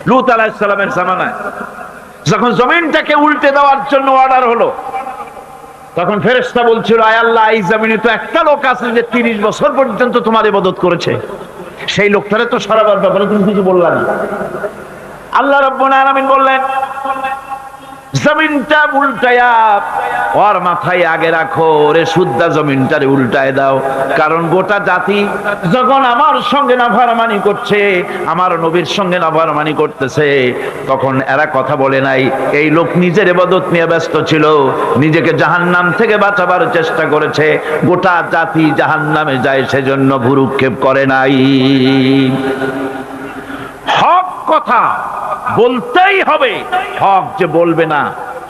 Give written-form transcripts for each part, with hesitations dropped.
লূত আলাইহিস সালামের জামানায় যখন জমিনটাকে উল্টে দেওয়ার জন্য অর্ডার হলো, তখন ফেরেশতা বলছিল, আয় আল্লাহ, এই জমিনে তো একটা লোক আছে যে 30 বছর পর্যন্ত তোমার ইবাদত করেছে, সেই লোকটারে তো সরাবার ব্যাপারে তুমি কিছু বললা না। আল্লাহ রাব্বুল আলামিন বললেন, জমিনটা উল্টায়া ওর মাথায় আগে রাখো, রে শুদ্ধা জমিনটারে উল্টায় দাও। কারণ গোটা জাতি যখন আমার সঙ্গে নাফরমানি করছে, আমার নবীর সঙ্গে নাফরমানি করতেছে, তখন এরা কথা বলে নাই। এই লোক নিজের ইবাদত নিয়ে ব্যস্ত ছিল, নিজেকে জাহান্নাম থেকে বাঁচাবার চেষ্টা করেছে। গোটা জাতি জাহান্নামে যায়, সেজন্য ভুরুক্ষেপ করে নাই। হক কথা বলতেই হবে। হক যে বলবে না,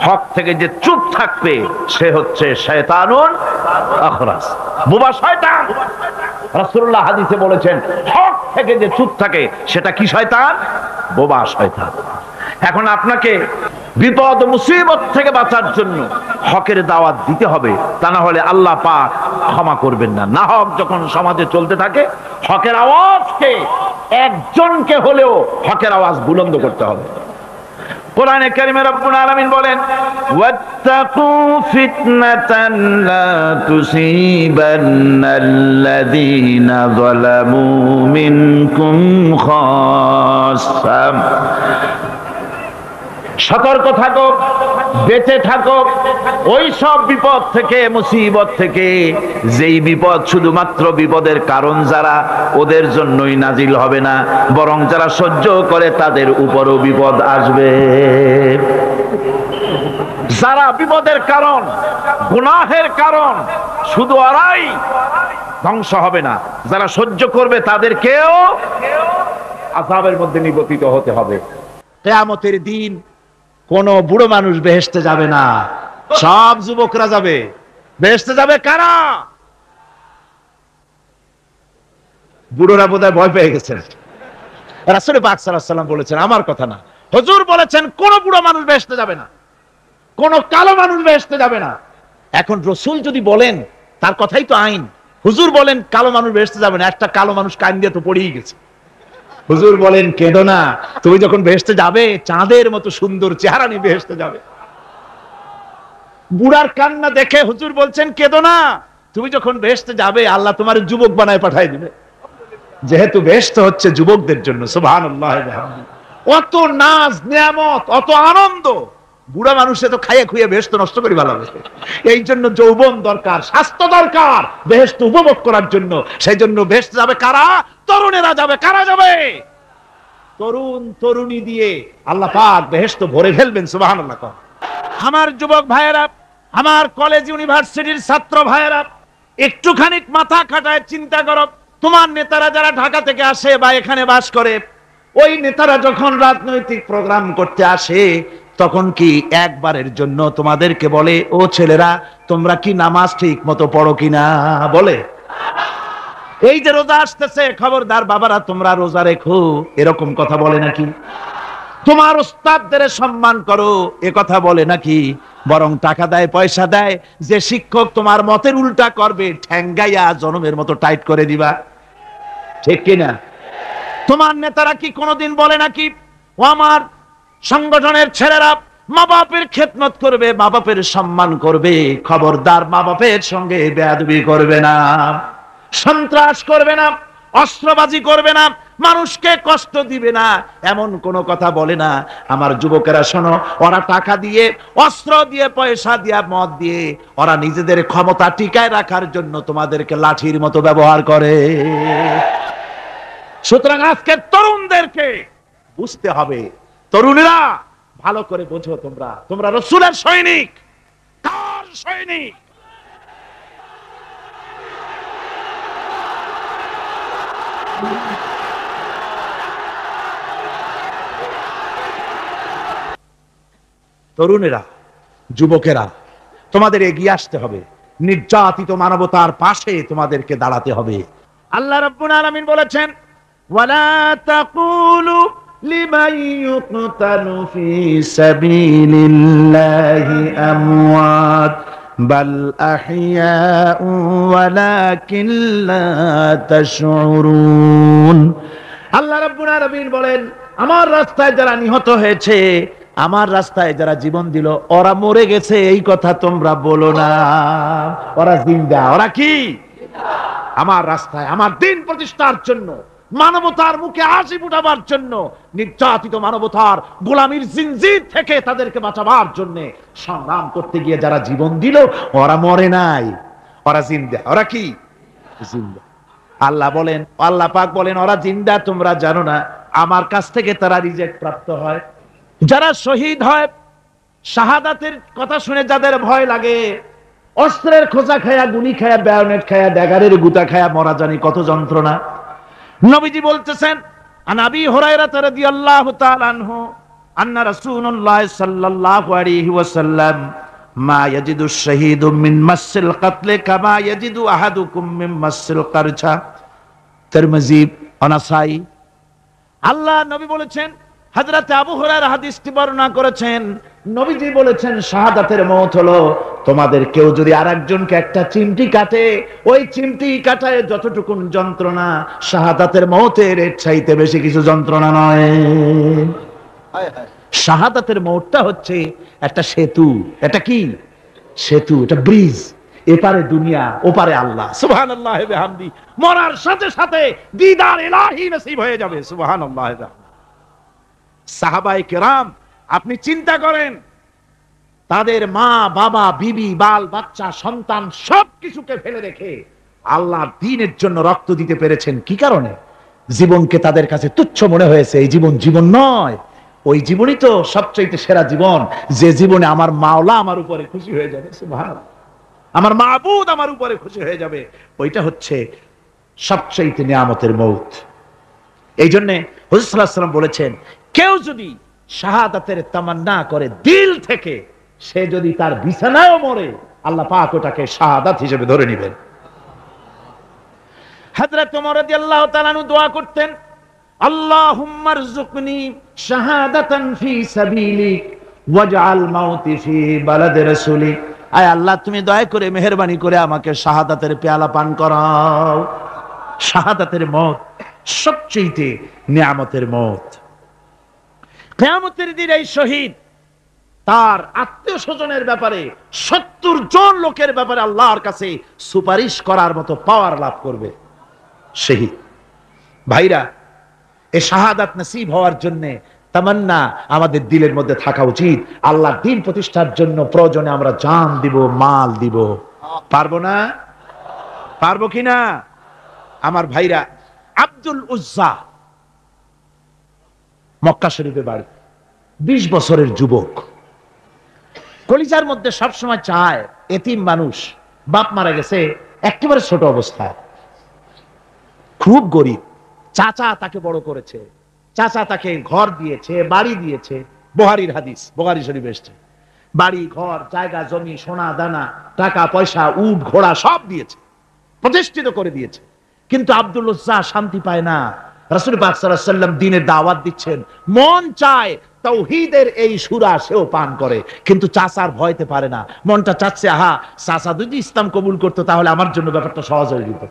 হক থেকে যে চুপ থাকবে, সে হচ্ছে শয়তানুন আখরাস, বোবা শয়তান। রাসূলুল্লাহ হাদিসে বলেছেন, হক থেকে যে চুপ থাকে সেটা কি শয়তান? বোবা শয়তান। এখন আপনাকে বিপদ মুসিবত থেকে বাঁচার জন্য হকের দাওয়াত দিতে হবে, তা না হলে আল্লাহ পাক ক্ষমা করবেন না। না হক যখন সমাজে চলতে থাকে, হকের আওয়াজকে একজনকে হলেও হকের আওয়াজ বুলন্দ করতে হবে। কোরআনে কারিমে রব্বুল আলামিন বলেন, ওয়াত্তাকু ফিতনাতান লা তুসিবান্নাল্লাযীনা যালামু মিনকুম খাসসা। সতর্ক থাকো, বেঁচে থাকো ওই সব বিপদ থেকে, মুসিবত থেকে, যেই বিপদ শুধুমাত্র বিপদের কারণ যারা, ওদের জন্যই নাজিল হবে না, বরং যারা সহ্য করে তাদের উপরও বিপদ আসবে। যারা বিপদের কারণ, গুনাহের কারণ, শুধু ওরাই ধ্বংস হবে না, যারা সহ্য করবে তাদেরকেও আযাবের মধ্যে নিপতিত হতে হবে। কিয়ামতের দিন কোন বুড়ো মানুষ বেহেশতে যাবে না, সব যুবকরা যাবে। বেহেশতে যাবে কারা? বুড়োরা বোধহয় ভয় পেয়ে গেছেন। রাসূল পাক সাল্লাল্লাহু আলাইহি ওয়াসাল্লাম বলেছেন, আমার কথা না, হুজুর বলেছেন কোন বুড়ো মানুষ বেহেশতে যাবে না, কোন কালো মানুষ বেহেশতে যাবে না। এখন রাসূল যদি বলেন, তার কথাই তো আইন। হুজুর বলেন কালো মানুষ বেহেশতে যাবে না, একটা কালো মানুষ কান দিয়ে তো পড়েই গেছে। হুজুর বলেন, কেঁদো না, তুমি যখন বেহেশতে যাবে চাঁদের মতো সুন্দর চেহারা নিয়ে বেহেশতে যাবে। বুড়ার কান্না দেখে হুজুর বলছেন, কেঁদো না, তুমি যখন বেহেশতে যাবে আল্লাহ তোমার যুবক বানায় পাঠায় দিবে, যেহেতু বেহেশত হচ্ছে যুবকদের জন্য। সুবহানাল্লাহ। অত নাজ নিয়ামত, অত আনন্দ, বুড়া মানুষে তো খাইয়ে খুইয়ে বেহেশত নষ্ট করি ভালো হবে। এই জন্য যৌবন দরকার, স্বাস্থ্য দরকার বেহেশত উপভোগ করার জন্য। সেই জন্য বেহেশতে যাবে কারা? তরুণেরা যাবে। কারা যাবে? তরুণ তরুণী দিয়ে আল্লাহ পাক বেহেশত ভরে ফেলবেন। সুবহানাল্লাহ। আমার যুবক ভাইয়েরা, আমার কলেজ ইউনিভার্সিটির ছাত্র ভাইয়েরা, একটুখানি মাথা খাটায় চিন্তা করো। তোমার নেতারা যারা ঢাকা থেকে আসে বা এখানে বাস করে, ওই নেতারা যখন রাজনৈতিক প্রোগ্রাম করতে আসে, তখন কি একবারের জন্য তোমাদেরকে বলে, ও ছেলেরা তোমরা কি নামাজ ঠিক মতো পড়ো কিনা? বলে? এই যে রোজা আসতেছে, খবরদার বাবারা তোমরা রোজা রেখো, এরকম কথা বলে নাকি? তোমার উস্তাদদের সম্মান করো, এ কথা বলে নাকি? বরং টাকা দেয়, পয়সা দেয়, যে শিক্ষক তোমার মতের উল্টা করবে ঠ্যাঙ্গাইয়া জনমের মতো টাইট করে দিবা। ঠিক কিনা? তোমার নেতারা কি কোনোদিন বলে নাকি, ও আমার সংগঠনের ছেলেরা মা বাপের খেদমত করবে, মা বাপের সম্মান করবে, খবরদার মা বাপের সঙ্গে বেয়াদবি করবে না, সন্ত্রাস করবে না, অস্ত্রবাজি করবে না, মানুষকে কষ্ট দিবে না, এমন কোনো কথা বলে না? আমার যুবকেরা শোনো, ওরা টাকা দিয়ে, অস্ত্র দিয়ে, পয়সা দিয়ে, মদ দিয়ে, ওরা নিজেদের ক্ষমতা টিকায় রাখার জন্য তোমাদেরকে লাঠির মতো ব্যবহার করে। সুতরাং আজকে তরুণদেরকে বুঝতে হবে, তরুণেরা ভালো করে বোঝো, তোমরা রাসূলের সৈনিক। কার সৈনিক? তরুণেরা, যুবকেরা, তোমাদের এগিয়ে আসতে হবে, নির্যাতিত মানবতার পাশে তোমাদেরকে দাঁড়াতে হবে। আল্লাহ রাব্বুল আলামিন বলেছেন, ওয়ালা তাকুলু লিমান ইউকতালু ফি সাবিলিল্লাহি আমওয়াত বাল আহইয়াউ ওয়ালাকিন লা তাশউরুন। আল্লাহ রাব্বুল আলামিন বলেন, আমার রাস্তায় যারা নিহত হয়েছে, আমার রাস্তায় যারা জীবন দিল, ওরা মরে গেছে এই কথা তোমরা বলো না, ওরা জিন্দা। ওরা কি? আমার রাস্তায় আমার দিন প্রতিষ্ঠার জন্য, মানবতার মুখে হাসি ফুটাবার জন্য, নির্যাতিত মানবতার গোলামীর জিনজির থেকে তাদেরকে বাঁচাবার জন্য সংগ্রাম করতে গিয়ে যারা জীবন দিল, ওরা মরে নাই, ওরা জিন্দা। ওরা কি? জিন্দা। আল্লাহ বলেন, আল্লাহ পাক বলেন ওরা জিন্দা, তোমরা জানো না? আমার কাছ থেকে তারা রিজেক্ট প্রাপ্ত হয়। যারা শহীদ হয়, শাহাদাতের কথা শুনে যাদের ভয় লাগে, অস্ত্রের খোঁজা খায়া, গুলি খায়া, বায়োনেট খায়া, ড্যাগারের গুতা খায়া মরা, জানি কত যন্ত্রণা। নবীজি বলতেছেন, আন আবি হুরায়রা রাদিয়াল্লাহু তাআলা আনহু আন্না রাসূলুল্লাহ সাল্লাল্লাহু আলাইহি ওয়াসাল্লাম মা ইয়াজিদু শাহীদু মিন মাসসিল কাতল কামা ইয়াজিদু আহাদুকুম মিন মাসসিল কারছা। তিরমিজি, নাসাই। আল্লাহ নবী বলেছেন, হযরত আবু হুরায়রা হাদিসটি বর্ণনা করেছেন, নবীজি বলেছেন শাহাদাতের মওত হলো তোমাদের কেউ যদি আরেকজনকে একটা চিমটি কাটে, ওই চিমটি কাটায় যতটুকু যন্ত্রণা, শাহাদাতের মওতের এর চাইতে বেশি কিছু যন্ত্রণা নয়। শাহাদাতের মওতটা হচ্ছে একটা সেতু। এটা কি সেতু? এটা ব্রিজ। এপারে দুনিয়া, ওপারে আল্লাহ। সুবহানাল্লাহ ওয়া বিহামদি। মরার সাথে সাথে দিদার ইলাহি নসিব হয়ে যাবে। সুবহানাল্লাহ ওয়া বিহামদি। সাহাবায়ে কেরাম, আপনি চিন্তা করেন, তাদের মা, বাবা, বিবি, বাল বাচ্চা, সন্তান সবকিছুকে ফেলে রেখে আল্লাহর দ্বীনের জন্য রক্ত দিতে পেরেছেন। কি কারণে? জীবনকে তাদের কাছে তুচ্ছ মনে হয়েছে। এই জীবন জীবন নয়, ওই জীবনই তো সবচেয়ে সেরা জীবন, যে জীবনে আমার মাওলা আমার উপরে খুশি হয়ে যাবে। সুবহানাল্লাহ। আমার মাবুদ আমার উপরে খুশি হয়ে যাবে। ওইটা হচ্ছে সবচেয়ে নিয়ামতের মওত। এই জন্য হুজুর সাল্লাল্লাহু আলাইহি ওয়াসাল্লাম বলেছেন, কেউ যদি শাহাদাতের তামান্না করে দিল থেকে, সে যদি তার বিছানায়ও মরে, আল্লাহ পাক ওটাকে শাহাদাত হিসেবে ধরে নেবেন। হযরত ওমর রাদিয়াল্লাহু তাআলা আনহু দোয়া করতেন, আল্লাহুম্মা রযুকনি শাহাদাতান ফি সাবিলিক ওয়াজআল মাউতি ফি বালাদি রাসূলিক। আয় আল্লাহ, তুমি দয়া করে মেহেরবানি করে আমাকে শাহাদাতের পেয়ালা পান করাও। শাহাদাতের মওত সবচেয়ে নিয়ামতের মওত। কিয়ামতের দিন এই শহীদ তার আত্মীয় স্বজনের ব্যাপারে 70 জন লোকের ব্যাপারে আল্লাহর কাছে সুপারিশ করার মতো পাওয়ার লাভ করবে শহীদ। ভাইরা, এই শাহাদাত নসিব হওয়ার জন্য তামান্না আমাদের দিলের মধ্যে থাকা উচিত। আল্লাহর দ্বীন প্রতিষ্ঠার জন্য প্রয়োজনে আমরা জান দিব, মাল দিব। পারবো না? পারবো কিনা? আমার ভাইরা, আব্দুল উজ্জা মক্কা শরীফে বাড়ি, 20 বছরের যুবক, কলিজার মধ্যে সবসময় চায়, এতিম মানুষ, বাপ মারা গেছে, একেবারে ছোট অবস্থায়, খুব গরিব। চাচা তাকে বড় করেছে, চাচা তাকে ঘর দিয়েছে, বাড়ি দিয়েছে। বুখারীর হাদিস, বুখারী শরীফ এসেছে। বাড়ি, ঘর, জায়গা, জমি, সোনা দানা, টাকা পয়সা, উট ঘোড়া সব দিয়েছে, প্রতিষ্ঠিত করে দিয়েছে। কিন্তু আব্দুল উজ্জা শান্তি পায় না। রাসূল পাক সাল্লাল্লাহু আলাইহি ওয়াসাল্লাম দ্বীনের দাওয়াত দিচ্ছেন, মন চায় তাওহীদের এই সূরা সেও পান করে, কিন্তু চাচার ভয়তে পারে না। মনটা চাচ্ছে, আহা, চাচা যদি ইসলাম কবুল করতো তাহলে আমার জন্য ব্যাপারটা সহজ হয়ে যেত।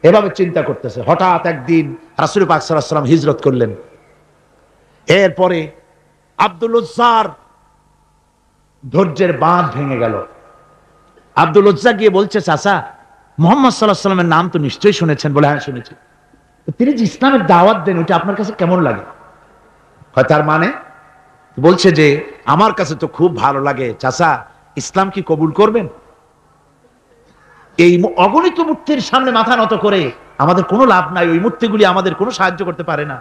এভাবে চিন্তা করতেছে। হঠাৎ একদিন রাসূল পাক সাল্লাল্লাহু আলাইহি ওয়াসাল্লাম হিজরত করলেন। এরপরে আব্দুল উজ্জার ধৈর্যের বাঁধ ভেঙে গেল। আব্দুল উজ্জা গিয়ে বলছে, চাচা, মুহাম্মদ সাল্লাল্লাহু আলাইহি ওয়াসাল্লামের নাম তো নিশ্চয়ই শুনেছেন। বলে, হ্যাঁ শুনেছি। তিনি যে ইসলামের দাওয়াত দেন, ওইটা আপনার কাছে কেমন লাগে? তার মানে বলছে যে, আমার কাছে তো খুব ভালো লাগে। চাচা, ইসলাম কি কবুল করবেন? এই অগণিত মূর্তির সামনে মাথা নত করে আমাদের কোনো লাভ নাই। ওই মূর্তিগুলি আমাদের কোনো সাহায্য করতে পারে না।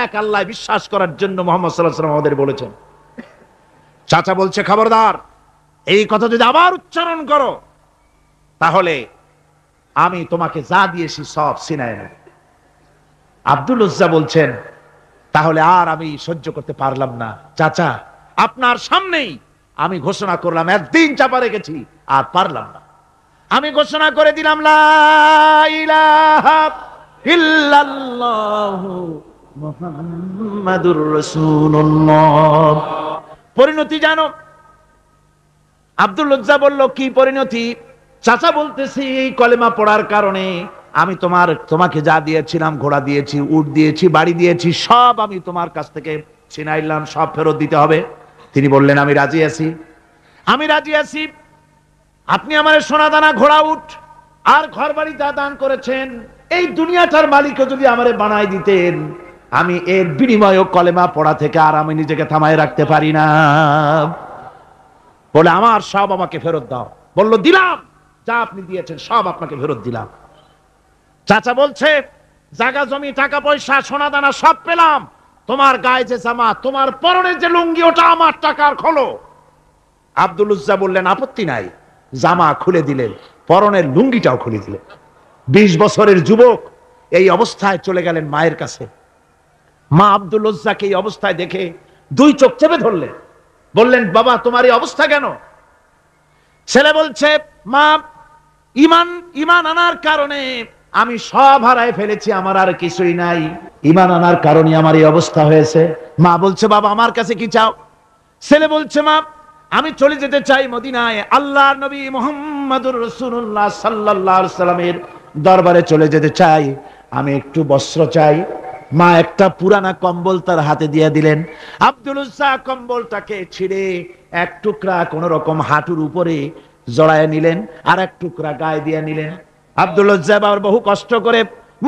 এক আল্লাহ বিশ্বাস করার জন্য মুহাম্মদ সাল্লাল্লাহু আলাইহি ওয়াসাল্লাম আমাদের বলেছেন। চাচা বলছে, খবরদার, এই কথা যদি আবার উচ্চারণ করো তাহলে আমি তোমাকে যা দিয়েছি সব ছিনায় নেব। আব্দুল উজ্জা বলছেন, তাহলে আর আমি সহ্য করতে পারলাম না। চাচা, আপনার সামনেই আমি ঘোষণা করলাম, একদিন চাপা রেখেছি, আর পারলাম না। আমি ঘোষণা করে দিলাম, লা ইলাহা ইল্লাল্লাহু মুহাম্মাদুর রাসূলুল্লাহ। পরিণতি জানো? আব্দুল উজ্জা বলল, কি পরিণতি? চাচা বলতেছি, এই কলেমা পড়ার কারণে আমি তোমাকে যা দিয়েছিলাম, ঘোড়া দিয়েছি, উট দিয়েছি, বাড়ি দিয়েছি, সব আমি তোমার কাছ থেকে ছিনাইলাম, সব ফেরত দিতে হবে। তিনি বললেন আমি রাজি আছি, আমি রাজি আছি। আপনি আমার সোনা দানা, ঘোড়া, উট আর ঘর বাড়ি যা দান করেছেন, এই দুনিয়াটার মালিকও যদি আমারে বানাই দিতেন, আমি এর বিনিময়ে কলেমা পড়া থেকে আর আমি নিজেকে থামায় রাখতে পারি না। বলে আমার সব আমাকে ফেরত দাও। বলল দিলাম, যা আপনি দিয়েছেন সব আপনাকে ফেরত দিলাম। চাচা বলছে জায়গা জমি, টাকা পয়সা, সোনা দানা সব পেলাম, তোমার গায়ে যে জামা, তোমার পরনের যে লুঙ্গি, ওটা আমার টাকার খোলো। আব্দুল উজ্জা বললেন আপত্তি নাই। জামা খুলে দিলেন, পরনের লুঙ্গিটাও খুলে দিলেন। 20 বছরের যুবক এই অবস্থায় চলে গেলেন মায়ের কাছে। মা আব্দুল উজ্জাকে এই অবস্থায় দেখে 2 চোখ চেপে ধরলেন, বললেন বাবা তোমার এই অবস্থা কেন? ছেলে বলছে মা, ইমান আনার কারণে আমি সব হারায় ফেলেছি, আমার আর কিছুই নাই, ইমান আনার কারণে আমার এই অবস্থা হয়েছে। মা বলছে বাবা আমার কাছে কি চাও? ছেলে বলছে মা আমি চলে যেতে চাই মদিনায়, আল্লাহর নবী মুহাম্মদুর রাসূলুল্লাহ সাল্লাল্লাহু আলাইহি সাল্লামের দরবারে চলে যেতে চাই, আমি একটু বস্ত্র চাই। মা একটা পুরানা কম্বল তার হাতে দিয়ে দিলেন। আব্দুল উজ্জা কম্বলটাকে ছিঁড়ে এক টুকরা কোন রকম হাঁটুর উপরে জড়ায় নিলেন, আর এক টুকরা গায়ে দিয়ে নিলেন। আব্দুল উজ্জা আবার বহু কষ্ট করে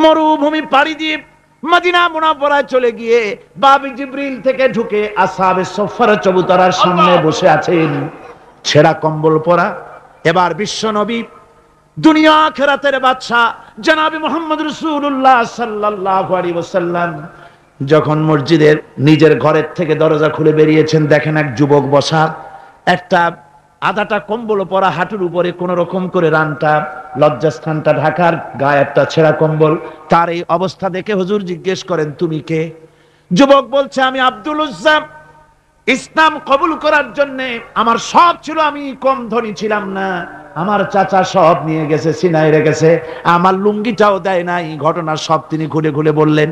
মরুভূমি পাড়ি দিয়ে মদিনা মুনাওয়ারায় চলে গিয়ে বাবি জিবরিল থেকে ঢুকে আসহাবে সুফফার চবুতরার সামনে বসে আছেন, ছেঁড়া কম্বল পরা। এবার বিশ্ব নবী, দুনিয়া আখিরাতের বাদশা জনাবে মুহাম্মদ রাসূলুল্লাহ সাল্লাল্লাহু আলাইহি ওয়াসাল্লাম যখন মসজিদের নিজের ঘরের থেকে দরজা খুলে বেরিয়েছেন, দেখেন এক যুবক বসা, একটা আধাটা কম্বল পরা, হাঁটুর উপরে কোন রকম করে রানটা, লজ্জাস্থানটা ঢাকার, গায়ে একটা ছেঁড়া কম্বল। তার এই অবস্থা দেখে হুজুর জিজ্ঞেস করেন তুমি কে? যুবক বলছে আমি আব্দুল উজ্জা। ইসলাম কবুল করার জন্য আমার সব ছিল, আমি কম ধনী ছিলাম না, আমার চাচা সব নিয়ে গেছে, সিনাই রেখেছে, আমার লুঙ্গিটাও দেয় নাই। ঘটনা সব তিনি খুলে খুলে বললেন।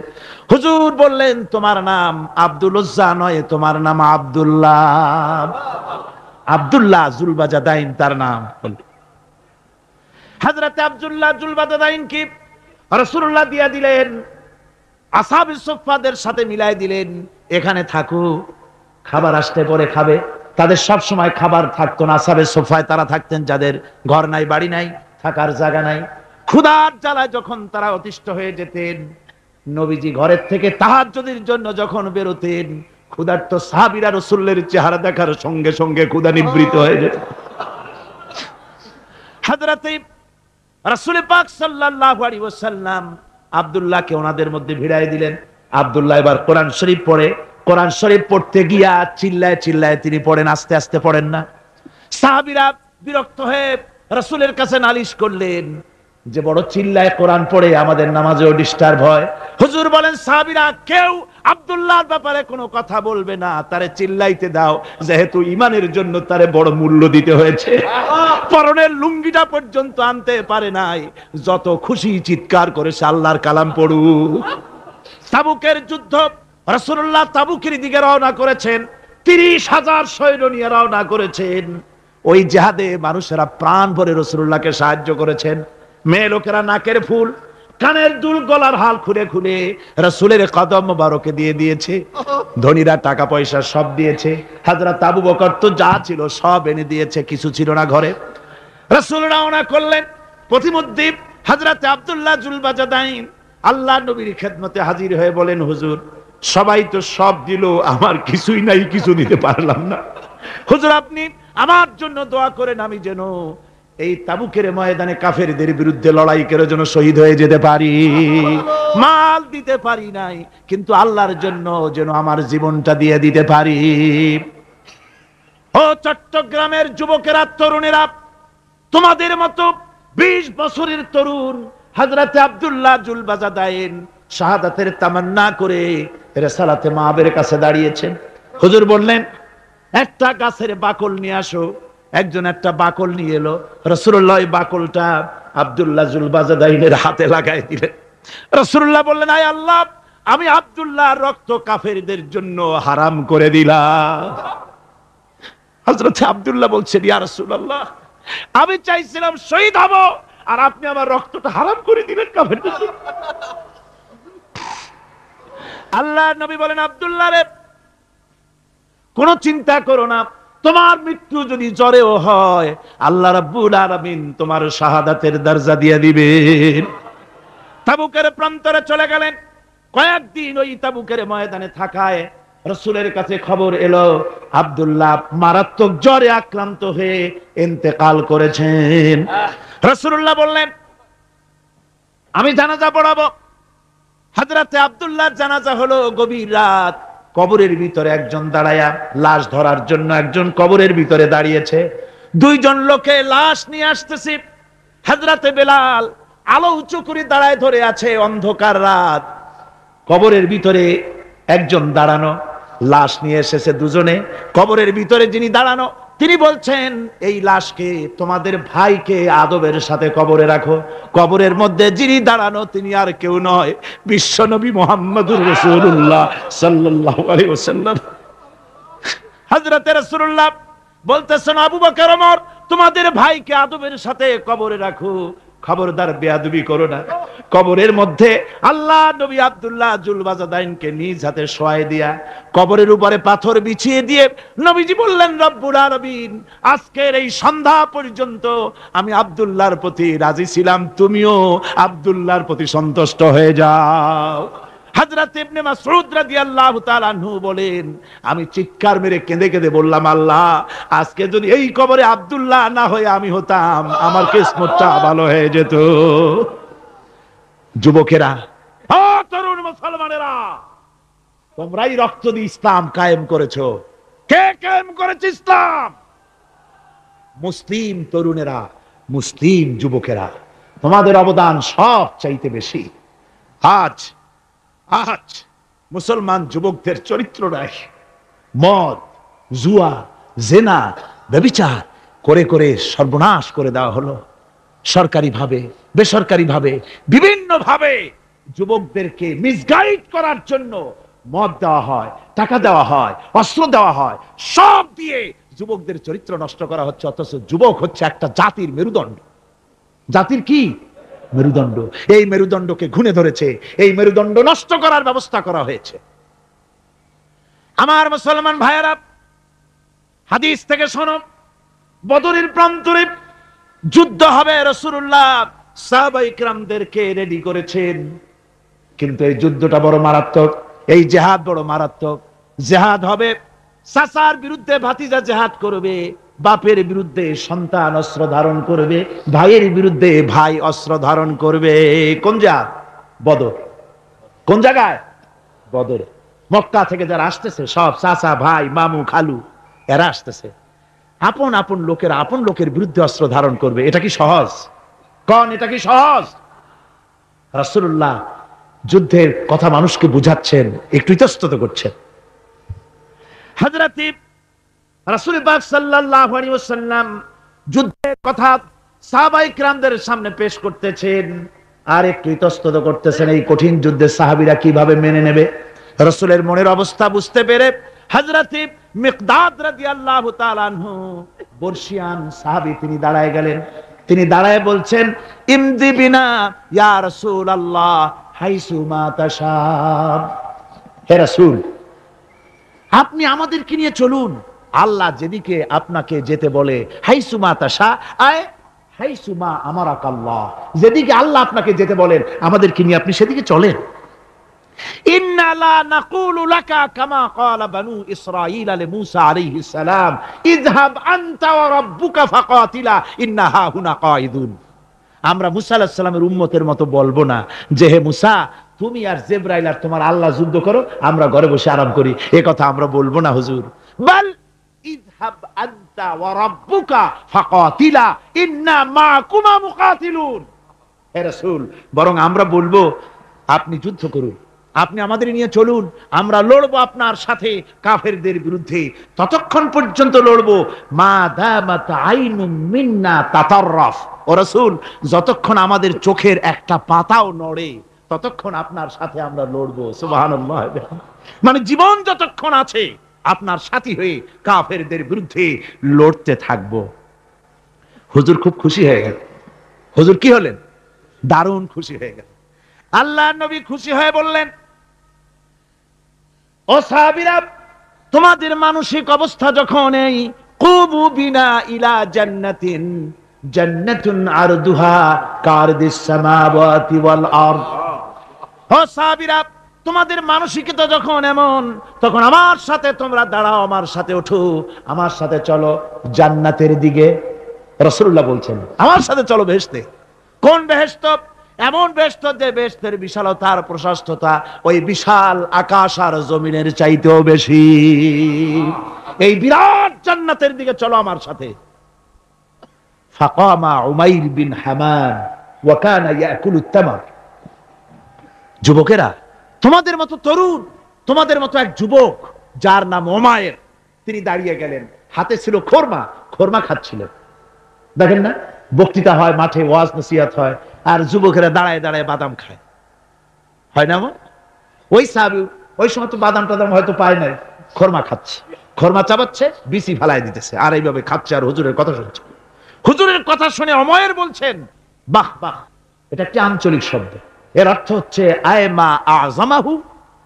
হুজুর বললেন তোমার নাম আব্দুল উজ্জা নয়, তোমার নাম আব্দুল্লাহ। আব্দুল্লাহ জুলবাজাদাইন তার নাম। হযরত আব্দুল্লাহ জুলবাজাদাইন কি রাসূলুল্লাহ দিয়া দিলেন, আসহাবে সুফফাদের সাথে মিলাই দিলেন, এখানে থাকো, খাবার আসতে পরে খাবে। তাদের সব সময় খাবার থাকতো না। আসহাবে সুফফায় তারা থাকতেন যাদের ঘর নাই, বাড়ি নাই, থাকার জায়গা নাই। ক্ষুধার জ্বালায় যখন তারা অতিষ্ঠ হয়ে যেতেন, নবীজি ঘরের থেকে তাহাজ্জুদের জন্য যখন বেরোতেন, ক্ষুধার্ত সাহাবীরা রাসূলের চেহারা দেখার সঙ্গে সঙ্গে ক্ষুধা নিবৃত হয়ে যেত। হযরত রাসূল পাক সাল্লাল্লাহু আলাইহি ওয়াসাল্লাম আব্দুল্লাহকে ওনাদের মধ্যে ভিড়ায় দিলেন। আব্দুল্লাহ এবার কোরআন শরীফ পড়ে, কোরআন শরীফ পড়তে গিয়া চিল্লায় চিল্লায় তিনি পড়েন, আস্তে আস্তে পড়েন না। সাহাবীরা বিরক্ত হয়ে রাসূলের কাছে নালিশ করলেন যে বড় চিল্লায় কোরআন পড়ে, আমাদের নামাজেও ডিস্টার্ব হয়। হুজুর বলেন সাহাবীরা কেউ আব্দুল্লাহর ব্যাপারে কোনো কথা বলবে না, তারে চিল্লাইতে দাও, যেহেতু ঈমানের জন্য তারে বড় মূল্য দিতে হয়েছে। পরনের লুঙ্গিটা পর্যন্ত আনতে পারে নাই, যত খুশি চিৎকার করে আল্লাহর কালাম পড়ুক। তাবুকের যুদ্ধ, রাসূলুল্লাহ তাবুকের দিকে রওনা করেছেন, 30,000 সৈন্য নিয়ে রওনা করেছেন। ওই জিহাদে মানুষেরা প্রাণ ভরে রাসূলুল্লাহকে সাহায্য করেছেন। মেয়ে লোকেরা নাকের ফুল, কানের দুল, গলার হাল খুলে খুলে রাসূলের কদম মোবারকে দিয়ে দিয়েছে। ধনীরা টাকা পয়সা সব দিয়েছে। হযরত আবু বকর তো যা ছিল সব এনে দিয়েছে, কিছু ছিল না ঘরে। রাসূল রওনা করলেন। প্রতিমধ্যে হযরত আব্দুল্লাহ জুলবাজাদাইন আল্লাহর নবীর খেদমতে হাজির হয়ে বলেন হুজুর সবাই তো সব দিল, আমার কিছুই নাই, কিছু দিতে পারলাম না। হুজুর আপনি আমার জন্য দোয়া করেন, আমি যেন এই তাবুকের ময়দানে কাফেরদের বিরুদ্ধে লড়াই করে যেন শহীদ হয়ে যেতে পারি। মাল দিতে পারি নাই, কিন্তু আল্লাহর জন্য যেন আমার জীবনটা দিয়ে দিতে পারি। ও চট্টগ্রামের যুবকেরা, তরুণেরা, তোমাদের মতো 20 বছরের তরুণ হযরত আব্দুল্লাহ জুলবাজাদাইন শাহাদাতের তামান্না করে রিসালাতে মাহবের কাছে দাঁড়িয়েছেন। হুজুর বললেন একটা গাছের বাকল নিয়ে আসো। একজন একটা বাকল নিয়ে এলো। রাসূলুল্লাহ ওই বাকলটা আব্দুল্লাহ জুলবাজাদাইনের হাতে লাগাই দিলেন। রাসূলুল্লাহ বললেন আয় আল্লাহ, আমি আব্দুল্লাহর রক্ত কাফেরদের জন্য হারাম করে দিলাম। হযরত আব্দুল্লাহ বলছেন ইয়া রাসূলুল্লাহ, আমি চাইছিলাম শহীদ হব, আর আপনি আমার রক্তটা হারাম করে দিলেন কাফেরদের জন্য। আল্লাহ নবী বলেন, আব্দুল্লাহ রে, কোন চিন্তা করো না, তোমার মৃত্যু যদি জ্বরেও হয় আল্লাহ রাব্বুল আলামিন তোমার শাহাদাতের দরজা দিয়ে দিবেন। তাবুকের প্রান্তরে চলে গেলেন। কয়েকদিন ওই তাবুকের ময়দানে থাকায় রাসূলের কাছে খবর এলো আব্দুল্লাহ মারাত্মক জ্বরে আক্রান্ত হয়ে ইন্তেকাল করেছেন। রাসূলুল্লাহ বললেন, আমি জানাজা পড়াবো। হযরতে আব্দুল্লাহর জানাজা হলো গভীর রাত। কবরের ভিতরে একজন দাঁড়ায়া লাশ ধরার জন্য একজন কবরের ভিতরে দাঁড়িয়েছে। দুইজন লোকে লাশ নিয়ে আসতেছে। হযরতে বেলাল আলো উঁচু করে দাঁড়ায় ধরে আছে। অন্ধকার রাত, কবরের ভিতরে একজন দাঁড়ানো, লাশ নিয়ে এসেছে দুজনে। কবরের ভিতরে যিনি দাঁড়ানো তিনি বলছেন, এই লাশকে তোমাদের ভাইকে আদবের সাথে কবরে রাখো। কবরের মধ্যে যিনি দাঁড়ানো তিনি আর কেউ নয়, বিশ্বনবী মুহাম্মদুর রাসূলুল্লাহ সাল্লাল্লাহু আলাইহি ওয়াসাল্লাম। হযরতে রাসূলুল্লাহ বলতেছেন, আবু বকর, ওমর, তোমাদের ভাইকে আদবের সাথে কবরে রাখো, খবরদার বেয়াদবি করো না। কবরের মধ্যে আল্লাহ নবী আব্দুল্লাহ জুলবাজাদাইনকে নিজ হাতে শোয়াই দিয়া কবরের উপরে পাথর বিছিয়ে দিয়ে নবীজি বললেন, রব্বুল আলামিন, আজকের এই সন্ধ্যা পর্যন্ত আমি আব্দুল্লাহর প্রতি রাজি ছিলাম, তুমিও আব্দুল্লাহর প্রতি সন্তুষ্ট হয়ে যাও। হযরত ইবনে মাসউদ রাদিয়াল্লাহু তাআলা আনহু বলেন, আমি চিৎকার মেরে কেঁদে কেঁদে বললাম, আল্লাহ, আজকে যদি এই কবরে আব্দুল্লাহ না হয়ে আমি হতাম, আমার কিসমতটা ভালো হয়ে যেত। যুবকেরা, ও তরুণ মুসলমানেরা, তোমরাই রক্ত দিয়ে ইসলাম কায়েম করেছো। কে কায়েম করেছে ইসলাম? মুসলিম তরুণেরা, মুসলিম যুবকেরা, তোমাদের অবদান সব চাইতে বেশি। আজ মুসলমান যুবকদের চরিত্র নাই। মদ, জুয়া, জেনা, ব্যভিচার করে করে সর্বনাশ করে দেওয়া হলো। সরকারি ভাবে, বেসরকারি ভাবে, বিভিন্ন ভাবে যুবকদেরকে মিসগাইড করার জন্য মদ দেওয়া হয়, টাকা দেওয়া হয়, অস্ত্র দেওয়া হয়, সব দিয়ে যুবকদের চরিত্র নষ্ট করা হচ্ছে। অথচ যুবক হচ্ছে একটা জাতির মেরুদণ্ড। জাতির কি মেরুদণ্ড? এই মেরুদণ্ডকে ঘুণে ধরেছে, এই মেরুদণ্ড নষ্ট করার ব্যবস্থা করা হয়েছে। আমার মুসলমান ভাইয়েরা, হাদিস থেকে শোনো, বদরের প্রান্তরে যুদ্ধ হবে। রাসূলুল্লাহ সাহাবায়ে কিরামদেরকে রেডি করেছেন, কিন্তু এই যুদ্ধটা বড় মারাত্মক, এই জিহাদ বড় মারাত্মক। জিহাদ হবে, চাচার বিরুদ্ধে ভাতিজা জিহাদ করবে, বাপের বিরুদ্ধে সন্তান অস্ত্র ধারণ করবে, ভাইয়ের বিরুদ্ধে ভাই অস্ত্র ধারণ করবে। কোন জিহাদ? বদর। কোন জায়গায়? বদরে। মক্কা থেকে যারা আসতেছে সব চাচা, ভাই, মামু, খালু, এরা আসতেছে। আপন আপন লোকেরা আপন লোকের বিরুদ্ধে অস্ত্র ধারণ করবে। এটা কি সহজ? কোন, এটা কি সহজ? রাসূলুল্লাহ যুদ্ধের কথা মানুষকে বুঝাচ্ছেন, একটু ইতস্তত করছেন। হযরত রাসূল পাক সাল্লাল্লাহু আলাইহি ওয়াসাল্লাম যুদ্ধের কথা সাহাবায়ে কিরামদের সামনে পেশ করতেছেন আর একটু ইতস্তত করতেছেন। এই কঠিন যুদ্ধে সাহাবীরা কিভাবে মেনে নেবে? রাসূলের মনের অবস্থা বুঝতে পেরে হযরত মিকদাদ রাদিয়াল্লাহু তাআলা আনহু, বর্ষিয়ান সাহাবী, তিনি দাঁড়ায় গেলেন। তিনি দাঁড়ায় বলছেন, ইমদি বিনা ইয়া রাসূলুল্লাহ হাইসু মা তাশা। হে রাসূল, আপনি আমাদেরকে নিয়ে চলুন, আল্লাহ যেদিকে আপনাকে যেতে বলে, হাইসুমা তাশা আয় হাইসুমা আমারাকাল্লাহ, যেদিকে আল্লাহ আপনাকে যেতে বলেন আমাদেরকে নিয়ে আপনি সেদিকে চলেন। ইন্না লা নাকুলু লাকা কামা ক্বালা বানু ইসরাঈল লিমূসা আলাইহিস সালাম, ইযহাব আনতা ওয়া রাব্বুকা ফাকাতিলা ইন্না হাহুনা কাঈদুন। আমরা মুসা আলাইহিস সালামের উম্মতের মতো বলবো না যে, হে মুসা, তুমি আর জিবরাইল আর তোমার আল্লাহ যুদ্ধ করো, আমরা ঘরে বসে আরাম করি। এই কথা আমরা বলবো না হুজুর। বাল ইযহাব আনতা ওয়া রাব্বুকা ফাকাতিলা ইন্না মাআকুমা মুকাতিলুন। হে রাসূল, বরং আমরা বলবো আপনি যুদ্ধ করুন, আপনি আমাদের নিয়ে চলুন, আমরা লড়বো আপনার সাথে কাফেরদের বিরুদ্ধে। ততক্ষণ পর্যন্ত লড়বো মা দামাত আইনুম মিন্না তাতাররাফ। ও রাসূল, যতক্ষণ আমাদের চোখের একটা পাতাও নড়ে ততক্ষণ আপনার সাথে আমরা লড়বো। সুবহানাল্লাহ। মানে জীবন যতক্ষণ আছে আপনার সাথী হয়ে কাফেরদের বিরুদ্ধে লড়তে থাকবো। হুজুর খুব খুশি হয়ে গেল। হুজুর কি হলেন? দারুণ খুশি হয়ে গেল। আল্লাহ নবী খুশি হয়ে বললেন, ও সাহাবীরা, তোমাদের মানসিক অবস্থা যখন এই কুবু বিনা ইলা জান্নাতিন, জান্নাতুন আরদুহা কারদিস সামাওয়াতি ওয়াল আরদ। ও সাহাবীরা, তোমাদের মানসিকতা যখন এমন, তখন আমার সাথে তোমরা দাঁড়াও, আমার সাথে ওঠো, আমার সাথে চলো জান্নাতের দিকে। রাসূলুল্লাহ বলছেন, আমার সাথে চলো বেহেশতে। কোন বেহেশত? এমন বেহেশত যে বেহেশতের বিশালতা আর প্রশস্ততা ওই বিশাল আকাশ আর জমিনের চাইতেও বেশি। এই বিরাট জান্নাতের দিকে চলো আমার সাথে। ফাকামা উমাইর বিন হামান ওয়া কানা ইয়াকুলু তামার। যুবকেরা, তোমাদের মতো তরুণ, তোমাদের মতো এক যুবক যার নাম উমাইর, তিনি দাঁড়িয়ে গেলেন, হাতে ছিল খোরমা, খোরমা খাচ্ছিলেন। দেখেন না, বক্তৃতা হয় মাঠে, ওয়াজ নসিহত হয়, আর যুবকেরা দাঁড়ায় দাঁড়ায় বাদাম খায়, হয় না? ওই সাহাবী ওই সময় তো বাদাম টাদাম হয়তো পায় নাই, খোরমা খাচ্ছে, খোরমা চাবাচ্ছে, বিচি ফালাই দিতেছে, আর এইভাবে খাচ্ছে আর হুজুরের কথা শুনছে। হুজুরের কথা শুনে উমাইর বলছেন, বাহ বাহ, এটা একটি আঞ্চলিক শব্দ, এর অর্থ হচ্ছে আয়মা আযমাহু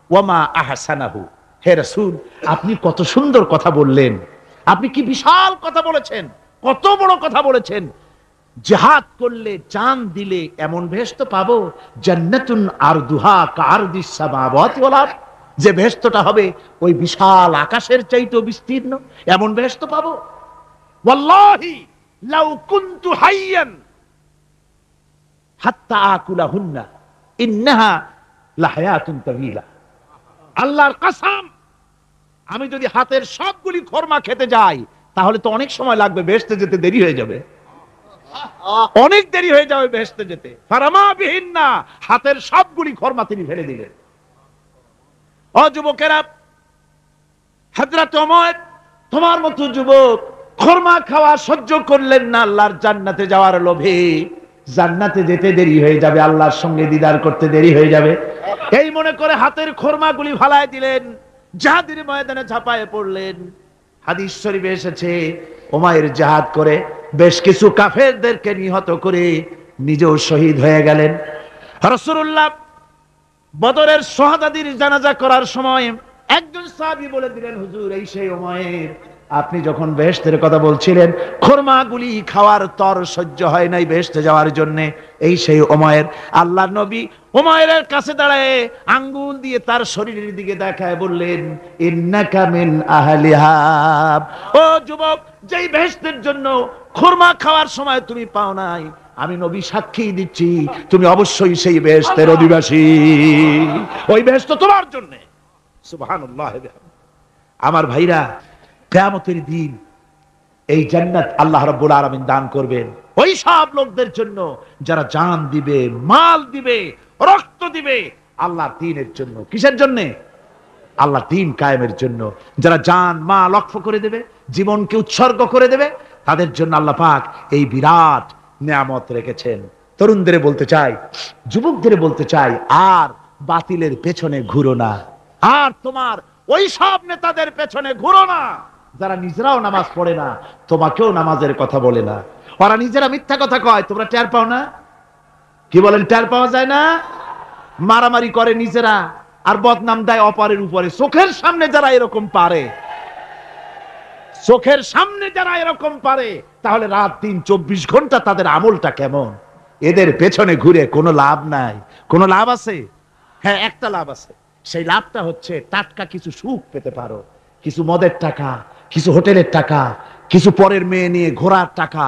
ওয়া মা আহসানাহু। হে রাসূল, আপনি কত সুন্দর কথা বললেন, আপনি কি বিশাল কথা বলেছেন, কত বড় কথা বলেছেন। জিহাদ করলে, জান দিলে এমন বেহেশত পাবো, জান্নাতুন আরদুহা কারদিস সামাওয়াতি ওয়াল আরদ, যে বেহেশতটা হবে ওই বিশাল আকাশের চাইতেও বিস্তীর্ণ, এমন বেহেশত পাবো। ওয়াল্লাহি লাউ কুনতু হাইয়ান হাত্তা আকুলাহুন্না ইন্নাহা লাহায়াতুন তাওয়িলা। আল্লাহর কসম, আমি যদি হাতের সবগুলি খোরমা খেতে যাই, তাহলে তো অনেক সময় লাগবে, বেহেশতে যেতে দেরি হয়ে যাবে, অনেক দেরি হয়ে যাবে বেহেশতে যেতে। ফারামা বিহিন্না, হাতের সবগুলি খোরমা তিনি ফেলে দিলেন। ও যুবকেরা, হযরত ওমর তোমার মতো যুবক খোরমা খাওয়া সহ্য করলেন না আল্লাহর জান্নাতে যাওয়ার লোভে। জান্নাতে যেতে দেরি হয়ে যাবে, আল্লাহর সঙ্গে দিদার করতে দেরি হয়ে যাবে, এই মনে করে হাতের খোরমাগুলি ফালায় দিলেন, জিহাদের ময়দানে ঝাঁপায়ে পড়লেন। হাদিস শরীফে এসেছে, উমাইর জিহাদ করে বেশ কিছু কাফেরদেরকে নিহত করে নিজেও শহীদ হয়ে গেলেন। রাসূলুল্লাহ বদরের শহাদাদের জানাজা করার সময় একজন সাহাবী বলে দিলেন, হুজুর, এই সেই উমাইর, আপনি যখন বেহেশতের কথা বলছিলেন, খোরমাগুলি খাওয়ার তর সহ্য হয় নাই বেহেশতে যাওয়ার জন্য, এই সেই উমাইর। আল্লাহর নবী উমাইরের কাছে দাঁড়ায় আঙ্গুল দিয়ে তার শরীরের দিকে দেখায় বললেন, ইন্নাকা মিন আহলিহা। ও যুবক, যেই বেহেশতের জন্য খোরমা খাওয়ার সময় তুমি পাও নাই, আমি নবী সাক্ষী দিচ্ছি, তুমি অবশ্যই সেই বেহেশতের অধিবাসী, ওই বেহেশত তোমার জন্য। সুবহানাল্লাহ। আমার ভাইরা, কিয়ামতের দিন এই জান্নাত আল্লাহ রাব্বুল আলামিন দান করবেন ওই সব লোকদের জন্য যারা জান দিবে, মাল দিবে, রক্ত দিবে আল্লাহর দ্বীনের জন্য। কিসের জন্য? আল্লাহর দ্বীন কায়েমের জন্য। যারা জান মাল ওয়াকফ করে দেবে, জীবনকে উৎসর্গ করে দেবে, তাদের জন্য আল্লাহ পাক এই বিরাট নিয়ামত রেখেছেন। তরুণদের বলতে চাই, যুবকদের বলতে চাই, আর বাতিলের পেছনে ঘুরো না, আর তোমার ওই সব নেতাদের পেছনে ঘুরো না যারা নিজেরাও নামাজ পড়ে না, তোমাকেও নামাজের কথা বলে না। ওরা নিজেরা মিথ্যা কথা কয়, তোমরা টের পাও না? কি বলেন, টের পাওয়া যায় না? মারামারি করে নিজেরা আর বদনাম দেয় অপরের উপরে। চোখের সামনে যারা এরকম পারে, চোখের সামনে যারা এরকম পারে, তাহলে রাত দিন 24 ঘন্টা তাদের আমলটা কেমন? এদের পেছনে ঘুরে কোনো লাভ নাই। কোনো লাভ আছে? হ্যাঁ, একটা লাভ আছে। সেই লাভটা হচ্ছে টাটকা কিছু সুখ পেতে পারো, কিছু মদের টাকা, কিছু হোটেলের টাকা, কিছু পরের মেয়ে নিয়ে ঘোরার টাকা,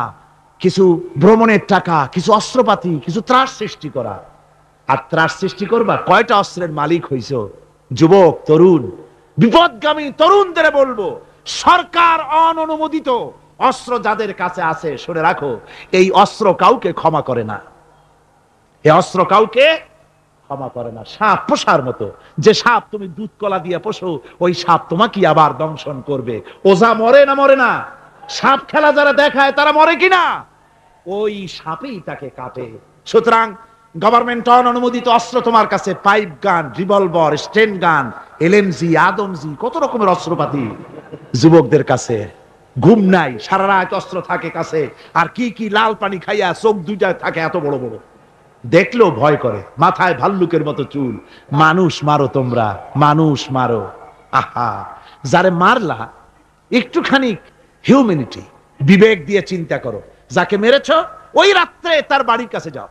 কিছু ভ্রমণের টাকা, কিছু অস্ত্রপাতি, কিছু ত্রাস সৃষ্টি করা। আর ত্রাস সৃষ্টি করবা, কয়টা অস্ত্রের মালিক হইছো? যুবক, তরুণ, বিপদগামী তরুণদের বলবো, সরকার অননুমোদিত অস্ত্র যাদের কাছে আছে, শুনে রাখো, এই অস্ত্র কাউকে ক্ষমা করে না। এই অস্ত্র কাউকে ক্ষমা করে না। সাপ পোষার মতো, যে সাপ তুমি দুধ কলা দিয়ে পোষো, ওই সাপ তোমাকে আবার দংশন করবে। ওজা মরে না মরে না? সাপ খেলা যারা দেখায় তারা মরে কিনা? ওই সাপেই তাকে কাটে। সুতরাং গভর্নমেন্ট অনুমোদিত অস্ত্র তোমার কাছে, পাইপ গান, রিভলভার, স্টেন গান, এলএমজি, আদমজি, কত রকমের অস্ত্রপাতি যুবকদের কাছে। ঘুম নাই, সারা রাত অস্ত্র থাকে কাছে, আর কি কি লাল পানি খাইয়া চোখ দুইটা থাকে এত বড় বড়, দেখলেও ভয় করে, মাথায় ভাল্লুকের মতো চুল। মানুষ মারো তোমরা, মানুষ মারো। আহা, যারে মারলা একটুখানি হিউম্যানিটি, বিবেক দিয়ে চিন্তা করো। যাকে মেরেছ ওই রাত্রে তার বাড়ির কাছে যাও,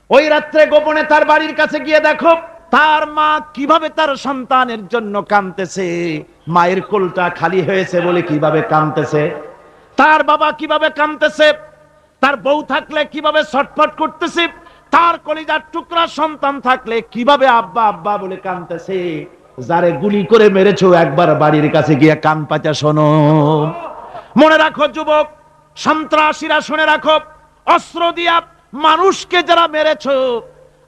ওই রাত্রে গোপনে তার বাড়ির কাছে গিয়ে দেখো তার মা কিভাবে তার সন্তানের জন্য কাঁদতেছে, মায়ের কোলটা খালি হয়েছে বলে কিভাবে কাঁদতেছে, তার বাবা কিভাবে কাঁদতেছে, তার বউ থাকলে কিভাবে ছটফট করতেছে, তার কলিজার টুকরা সন্তান থাকলে কিভাবে আব্বা আব্বা বলে কাঁদতেছে। যারে গুলি করে মেরেছো একবার বাড়ির কাছে গিয়ে কান পাচা শোনো। মনে রাখো যুবক, সন্ত্রাসীরা শুনে রাখো, অস্ত্র দিয়া মানুষকে যারা মেরেছো,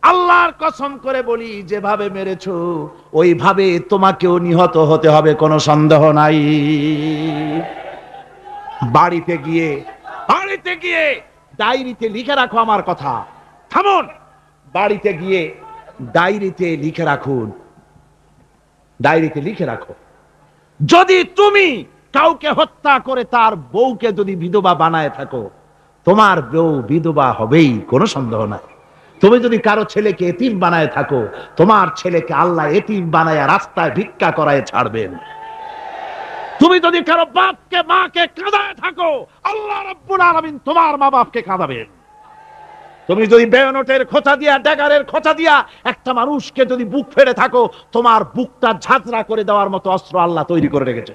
আল্লাহর কসম করে বলি যেভাবে মেরেছো ওইভাবে তোমাকেও নিহত হতে হবে, কোনো সন্দেহ নাই। বাড়িতে গিয়ে ডায়েরিতে লিখে রাখো আমার কথা। থামুন, বাড়িতে গিয়ে ডায়েরিতে লিখে রাখুন, ডায়েরিতে লিখে রাখো, যদি তুমি কাউকে হত্যা করে তার বউকে যদি বিধবা বানায় থাকো, তোমার বউ বিধবা হবেই, কোনো সন্দেহ নাই। তুমি যদি কারো ছেলেকে এতিম বানায় থাকো, তোমার ছেলেকে আল্লাহ এতিম বানায় রাস্তায় ভিক্ষা করায় ছাড়বেন। তুমি যদি কারো বাপকে মাকে কাঁদায় থাকো, আল্লাহ রাব্বুল আলামিন তোমার মা বাপকে কাঁদাবেন। তুমি যদি বেয়নটের খোঁচা দিয়া, ড্যাগারের খোঁচা দিয়া একটা মানুষকে যদি বুক ফেড়ে থাকো, তোমার বুকটা ঝাঁঝরা করে দেওয়ার মতো অস্ত্র আল্লাহ তৈরি করে রেখেছে।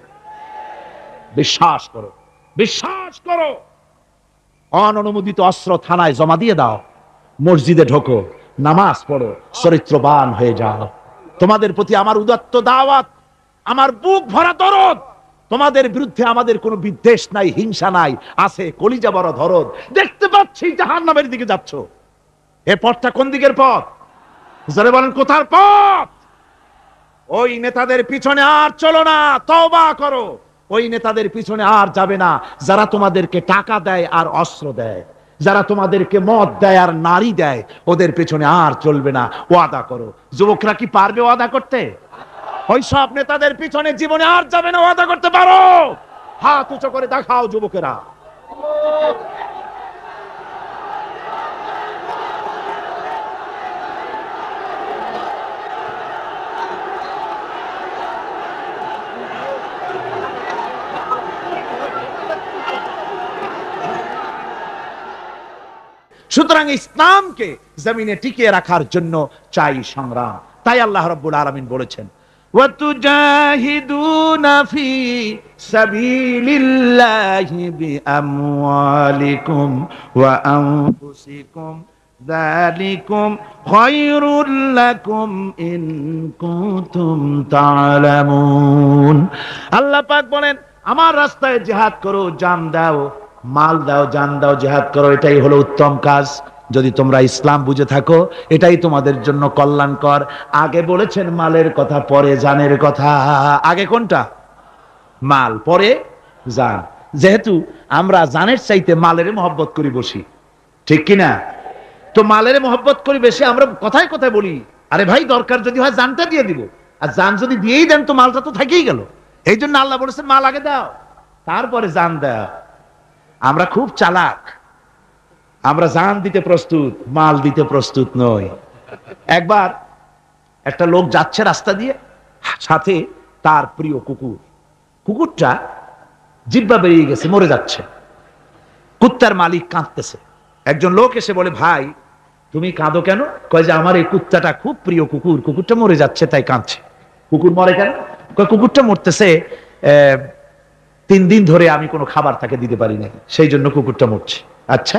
বিশ্বাস করো, বিশ্বাস করো। অননুমোদিত অস্ত্র থানায় জমা দিয়ে দাও, মসজিদে ঢোকো, নামাজ পড়ো, চরিত্রবান হয়ে যাও। তোমাদের প্রতি আমার উদাত্ত দাওয়াত, আমার বুক ভরা দরদ। তোমাদের বিরুদ্ধে আমাদের কোনো বিদ্বেষ নাই, হিংসা নাই, আছে কলিজা বড় দরদ। দেখতে পাচ্ছি জাহান্নামের দিকে যাচ্ছ, এ পথটা কোন দিকের পথ? যারা বলেন কোথার পথ? ওই নেতাদের পিছনে আর চলো না, তওবা করো। ওই নেতাদের পিছনে আর যাবে না যারা তোমাদেরকে টাকা দেয় আর অস্ত্র দেয়, যারা তোমাদেরকে মদ দেয় আর নারী দেয়, ওদের পেছনে আর চলবে না। ওয়াদা করো। যুবকরা কি পারবে ওয়াদা করতে? ওই সব নেতাদের পিছনে জীবনে আর যাবে না, ওয়াদা করতে পারো? হাত উঁচু করে দেখাও যুবকেরা। সুতরাং ইসলামকে জমিনে টিকিয়ে রাখার জন্য চাই সংগ্রাম। তাই আল্লাহ রাব্বুল আলামিন বলেছেন, ওয়াতুজাহিদুনা ফি সাবিলিল্লাহি বিআমওয়ালিকুম ওয়া আনফুসিকুম যালিকুম খায়রুল লাকুম ইন কুনতুম তা'লামুন। আল্লাহ পাক বলেন, আমার রাস্তায় জিহাদ করো, জান দাও, মাল দাও, জান দাও, জিহাদ করো, এটাই হলো উত্তম কাজ। যদি তোমরা ইসলাম বুঝে থাকো এটাই তোমাদের জন্য কল্যাণকর। আগে বলেছেন মালের কথা, পরে জানের কথা। আগে কোনটা? মাল, পরে জান। যেহেতু আমরা জানের চাইতে মালের মহব্বত করি বসি, ঠিক কিনা? তো মালের মহব্বত করি বেশি, আমরা কথায় কথায় বলি আরে ভাই দরকার যদি হয় জানটা দিয়ে দিব, আর জান যদি দিয়েই দেন তো মালটা তো থেকেই গেল। এই জন্য আল্লাহ বলেছেন মাল আগে দাও, তারপরে জান দাও। আমরা খুব চালাক, আমরা জান দিতে প্রস্তুত, মাল দিতে প্রস্তুত নই। একবার একটা লোক যাচ্ছে রাস্তা দিয়ে, সাথে তার প্রিয় কুকুর। কুকুরটা জিহ্বা বেরিয়ে গেছে, মরে যাচ্ছে। কুত্তার মালিক কাঁদতেছে। একজন লোক এসে বলে, ভাই তুমি কাঁদো কেন? কয় যে আমার এই কুত্তাটা খুব প্রিয় কুকুর, কুকুরটা মরে যাচ্ছে তাই কাঁদছে। কুকুর মরে কেন? কয় কুকুরটা মরতেছে 3 দিন ধরে আমি কোনো খাবার তাকে দিতে পারি না, সেই জন্য কুকুরটা মরছে। আচ্ছা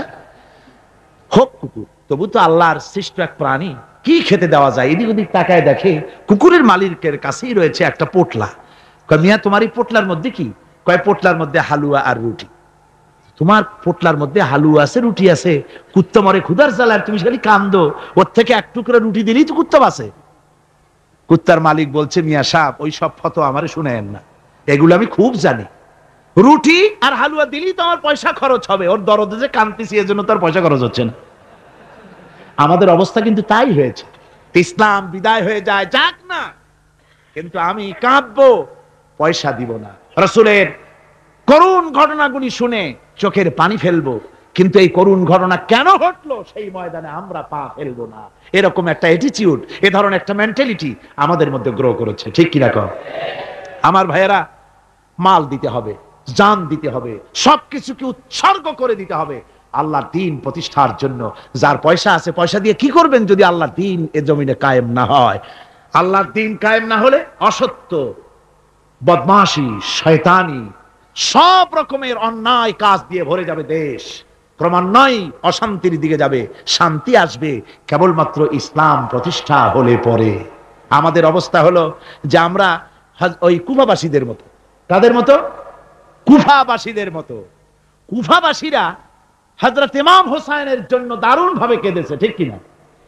হোক কুকুর, তবু তো আল্লাহর সৃষ্ট এক প্রাণী, কি খেতে দেওয়া যায়? এদিক ওদিক তাকায় দেখে কুকুরের মালিকের কাছেই রয়েছে একটা পোটলা। কয় মিয়া তোমার এই পোটলার মধ্যে কি? কয় পোটলার মধ্যে হালুয়া আর রুটি। তোমার পোটলার মধ্যে হালুয়া আছে, রুটি আছে, কুত্তা মরে ক্ষুধার জ্বালায় তুমি খালি কান্দো, ওর থেকে এক টুকরা রুটি দিলেই তো কুত্তা বাঁচে। কুত্তার মালিক বলছে, মিয়া সাহেব ওই সব ফতো আমারে শুনেন না, এগুলো আমি খুব জানি। রুটি আর হালুয়া দিলেই তো আমার পয়সা খরচ হবে, ওর দরদে যে কাঁদতেছি এজন্য তার পয়সা খরচ হচ্ছে না। আমাদের অবস্থা কিন্তু তাই হয়েছে। ইসলাম বিদায় হয়ে যায়, যাক না, কিন্তু আমি কাঁদবো, পয়সা দিব না। রাসূলের করুণ ঘটনাগুলি শুনে চোখের পানি ফেলবো, কিন্তু এই করুণ ঘটনা কেন ঘটলো সেই ময়দানে আমরা পা ফেলবো না, এরকম একটা অ্যাটিটিউড, এ ধরনের একটা মেন্টালিটি আমাদের মধ্যে গ্রো করেছে। ঠিক কিনা কম? আমার ভাইয়েরা, মাল দিতে হবে, জান দিতে হবে, সবকিছুকে উৎসর্গ করে দিতে হবে আল্লাহর দ্বীন প্রতিষ্ঠার জন্য। যার পয়সা আছে, পয়সা দিয়ে কি করবেন যদি আল্লাহর দ্বীন এ জমিনে কায়েম না হয়? আল্লাহর দ্বীন কায়েম না হলে অসত্য, বদমাশি, শয়তানি, সব রকমের অন্যায় কাজ দিয়ে ভরে যাবে দেশ, ক্রমান্বয়ে অশান্তির দিকে যাবে। শান্তি আসবে কেবলমাত্র ইসলাম প্রতিষ্ঠা হলে পরে। আমাদের অবস্থা হলো যে আমরা ওই কুফাবাসীদের মতো। তাদের মতো? কুফাবাসীদের মতো। কুফাবাসীরা হযরত ইমাম হোসেনের জন্য দারুণ ভাবে কেঁদেছে। ঠিক কিনা?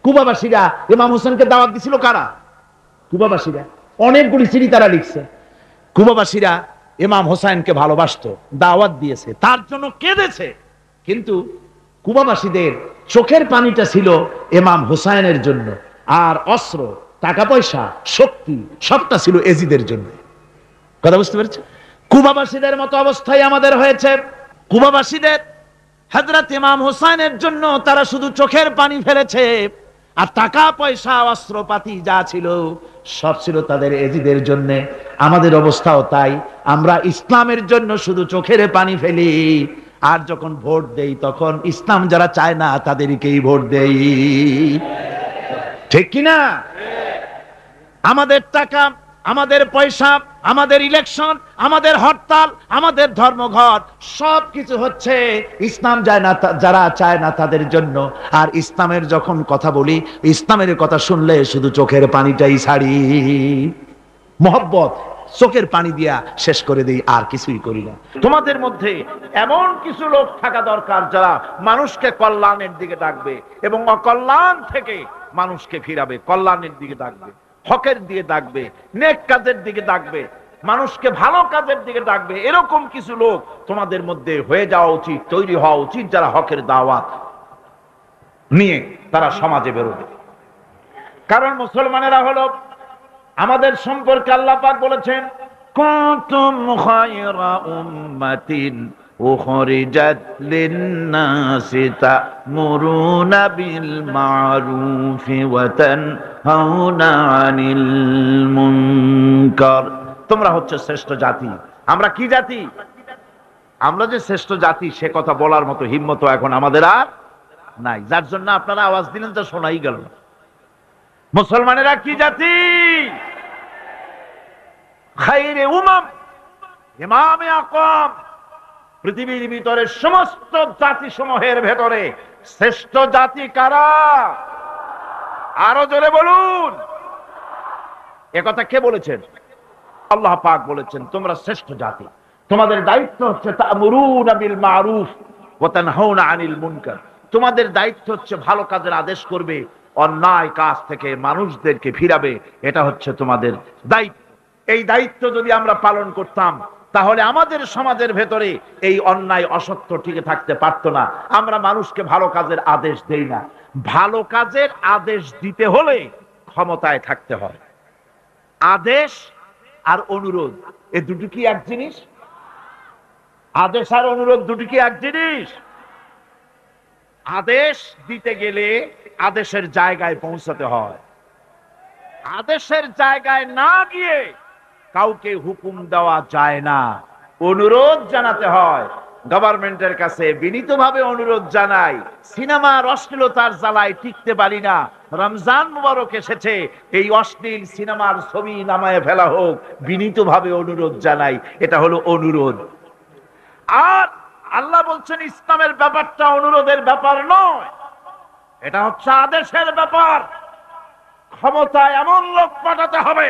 কুফাবাসীরা ইমাম হোসেনকে দাওয়াত দিছিল কারা? কুফাবাসীরা। অনেকগুলি চিঠি তারা লিখছে। কুফাবাসীরা ইমাম হোসেনকে ভালোবাসতো, দাওয়াত দিয়েছে, তার জন্য কেঁদেছে। কিন্তু কুফাবাসীদের চোখের পানিটা ছিল ইমাম হোসেনের জন্য, আর অস্ত্র, টাকা পয়সা, শক্তি সবটা ছিল এজিদের জন্য। কথা বুঝতে পেরেছেন? কুফাবাসীদের মতো অবস্থায় আমাদের হয়েছে। কুফাবাসীদের হযরত ইমাম হোসেনের জন্য তারা শুধু চোখের পানি ফেলেছে, আর টাকা পয়সা, অস্ত্রপাতি যা ছিল সব ছিল তাদের এজিদের জন্য। আমাদের অবস্থাও তাই। আমরা ইসলামের জন্য শুধু চোখের পানি ফেলি, আর যখন ভোট দেই তখন ইসলাম যারা চায় না তাদেরকেই ভোট দেই। ঠিক কিনা? আমাদের টাকা, আমাদের পয়সা, আমাদের ইলেকশন, আমাদের হরতাল, আমাদের ধর্মঘট সবকিছু হচ্ছে ইসলাম যায় না, যারা চায় না তাদের জন্য। আর ইসলামের যখন কথা বলি, ইসলামের কথা শুনলে শুধু চোখের পানিটাই ছাড়ি, মোহব্বত চোখের পানি দিয়া শেষ করে দিই, আর কিছুই করি না। তোমাদের মধ্যে এমন কিছু লোক থাকা দরকার যারা মানুষকে কল্যাণের দিকে ডাকবে এবং অকল্যাণ থেকে মানুষকে ফিরাবে, কল্যাণের দিকে ডাকবে, হকের দিকে ডাকবে, নেক কাজের দিকে ডাকবে, মানুষকে ভালো কাজের দিকে ডাকবে। এরকম কিছু লোক তোমাদের মধ্যে হয়ে যাওয়া উচিত, তৈরি হওয়া উচিত, যারা হকের দাওয়াত নিয়ে তারা সমাজে বেরোবে। কারণ মুসলমানেরা হলো, আমাদের সম্পর্কে আল্লাহ পাক বলেছেন, কুনতুম খায়রা উম্মাতিন উখরিজাত লিন-নাসি তা'মুরুনা বিল মা'রুফি ওয়া তানহাউনা আনিল মুনকার। তোমরা হচ্ছে শ্রেষ্ঠ জাতি। আমরা কি জাতি? আমরা যে শ্রেষ্ঠ জাতি সে কথা বলার মতো হিম্মত এখন আমাদের আর নাই, যার জন্য আপনারা আওয়াজ দিলেন তো শোনাই গেল না। মুসলমানেরা কি জাতি? খায়রে উমাম, ইমামে আকওয়াম। পৃথিবীর ভিতরে সমস্ত জাতি সমূহের ভেতরে শ্রেষ্ঠ জাতি কারা? আরো জোরে বলুন। একথা কে বলেছেন? আল্লাহ পাক বলেছেন, তোমরা শ্রেষ্ঠ জাতি। তোমাদের দায়িত্ব হচ্ছে তা'মুরুনা বিল মা'রুফ ওয়া তানহাউনা আনিল মুনকার। তোমাদের দায়িত্ব হচ্ছে ভালো কাজের আদেশ করবে, অন্যায় কাজ থেকে মানুষদেরকে ফিরাবে। এটা হচ্ছে তোমাদের দায়িত্ব। এই দায়িত্ব যদি আমরা পালন করতাম তাহলে আমাদের সমাজের ভেতরে এই অন্যায় অসত্য টিকে থাকতে পারতো না। আমরা মানুষকে ভালো কাজের আদেশ দেই না। ভালো কাজের আদেশ দিতে হলে ক্ষমতায় থাকতে হয়। আদেশ আর অনুরোধ এ দুটি কি এক জিনিস? আদেশ আর অনুরোধ দুটি কি এক জিনিস? আদেশ দিতে গেলে আদেশের জায়গায় পৌঁছাতে হয়। আদেশের জায়গায় না গিয়ে কাউকে হুকুম দেওয়া যায় না, অনুরোধ জানাতে হয়। গভর্নমেন্টের কাছে বিনীতভাবে অনুরোধ জানাই, সিনেমার অশ্লীলতার জ্বালায় টিকতে পারি না, রমজান মুবারক এসেছে, এই অশ্লীল সিনেমার ছবি নামায় ফেলা হোক, বিনীতভাবে অনুরোধ জানাই। এটা হলো অনুরোধ। আর আল্লাহ বলছেন ইসলামের ব্যাপারটা অনুরোধের ব্যাপার নয়, এটা হচ্ছে আদেশের ব্যাপার। ক্ষমতায় এমন লোক পাঠাতে হবে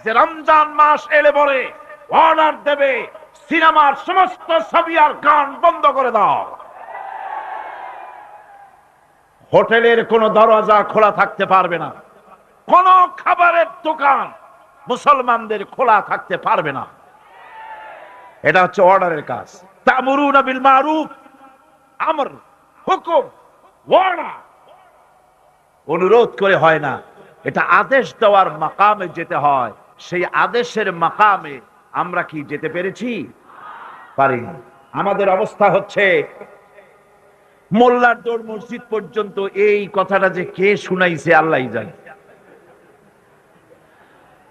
যে রমজান মাস এলে পরে অর্ডার দেবে, সিনেমার সমস্ত ছবি আর গান বন্ধ করে দাও। হোটেলের কোনো দরজা খোলা থাকতে পারবে না, কোন খাবারের দোকান মুসলমানদের খোলা থাকতে পারবে না। এটা হচ্ছে অর্ডারের কাজ। তা'মুরুনা বিল মা'রুফ, আমর, হুকুম, ওয়ার্ডার। অনুরোধ করে হয় না, এটা আদেশ দেওয়ার মাকামে যেতে হয়। সেই আদেশের মাকামে আমরা কি যেতে পেরেছি? পারি না। আমাদের অবস্থা হচ্ছে মোল্লার দৌড় মসজিদ পর্যন্ত। এই কথাটা যে কে শুনাইছে আল্লাহই জানে।